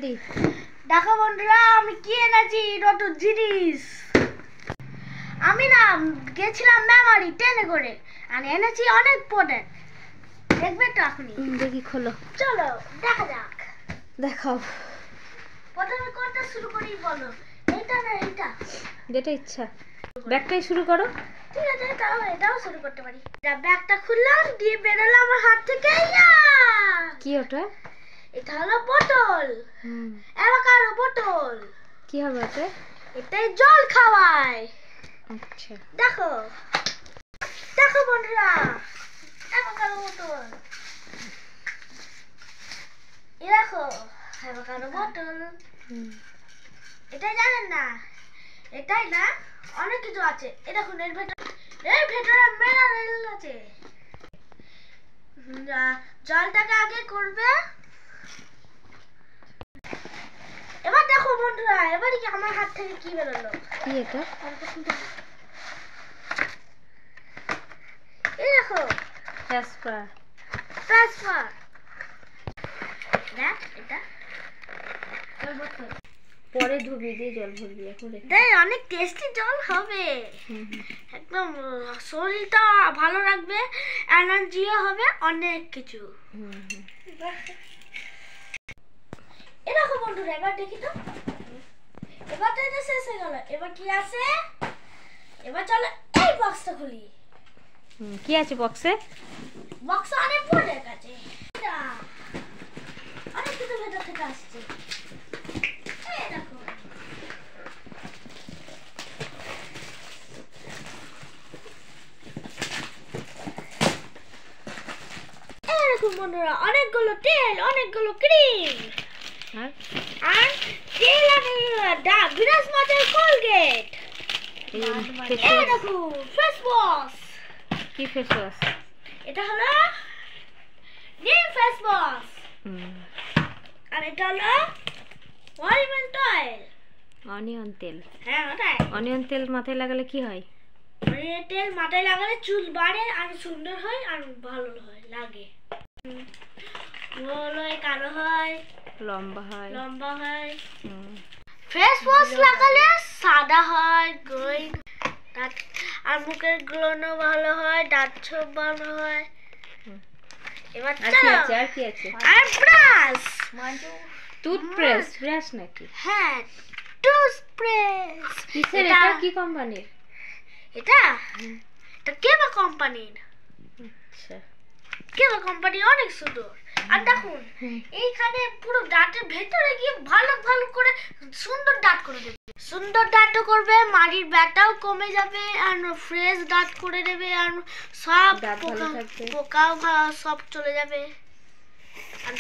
Ready. দেখো বন্ধুরা আমি কি এনেছি নতুন জিনিস। আমি না গেছিলাম মেমারি ট্রেনে করে আর এনেছি অনেক প্রোডাক্ট। দেখবে তো এখনই? দেখি খোলো। চলো দেখা যাক। দেখাও। প্রথমে কোনটা শুরু করি বলো? এইটা না এইটা? যেটা ইচ্ছা। ব্যাগটাই শুরু করো। ঠিক আছে, তাও এটাও শুরু করতে পারি। ব্যাগটা খুললাম, দিয়ে বেরোলাম আমার হাত থেকে। কি ওটা? এটা হলো বোতল, অ্যাভোকাডো বোতল। কি হবে ওতে? এটাই জল খাওয়ায়। আচ্ছা, দেখো দেখো বন্ধুরা, অ্যাভোকাডো বোতল। এই দেখো অ্যাভোকাডো বোতল। এটাই জানেন না? এটাই না, অনেক কিছু আছে। এই দেখুন, এর ভেতরে মিনারেল আছে। জলটাকে আগে করবে। এবার দেখো বন্ধুরা, এবারে কি আমার হাত থেকে কি বেরোলো? কি এটা? এই দেখো, ট্রান্সফার। দেখ এটা পরে ধুবি দিয়ে জল ভরবি এখন। দেখ অনেক টেস্টি জল হবে। একদম শরীরটা ভালো রাখবে, এনার্জিও হবে, অনেক কিছু। এই দেখো বন্ধুরা, এবার দেখি তো। এবার তো এটা শেষ হয়ে গেল। এবার কি আছে? এবার চলো এই বক্সটা খুলি। কি আছে বক্সে? বক্সে অনেক প্রোডাক্ট আছে। অনেক কিছু ভেতর থেকে আসছে। এই দেখো, এরকম বন্ধুরা অনেকগুলো তেল, অনেকগুলো ক্রিম, আর তেল আর বিরাজ মাঝে কোলগেট। এই দেখো ফেস ওয়াশ। কি ফেস ওয়াশ? এটা হলো নিম ফেস ওয়াশ। আর এটা হলো অলিভ অয়েল, অনিয়ন তেল। হ্যাঁ ওটাই। অনিয়ন তেল মাথায় লাগালে কি হয়? অনিয়ন তেল মাথায় লাগালে চুল বাড়ে, আর সুন্দর হয়, আর ভালো হয় লাগে। গোল হয়, কালো হয়, লম্বা হয়। লম্বা হয়। ফেস ওয়াশ লাগালে সাদা হয়, গ্লোয়িং, আর মুখের গ্লোনো ভালো হয়, দাঁত ছোপ ভালো হয়। এবার চলো, আর কি আছে? আর ব্রাশ, টুথব্রাশ। ব্রাশ নাকি? হ্যাঁ টুথব্রাশ। কিসের এটা? কি কোম্পানির এটা? এটা কেবা কোম্পানির। আচ্ছা, কেবা কোম্পানি অনেক সুন্দর। আর দেখুন এইখানে পুরো দাঁতের ভেতরে গিয়ে ভালো ভালো করে সুন্দর দাঁত করে দেবে। সুন্দর দাঁতও করবে, মাড়ির ব্যথাও কমে যাবে, আর ফ্রেশ দাঁত করে দেবে, আর সব পোকাও সব চলে যাবে। আর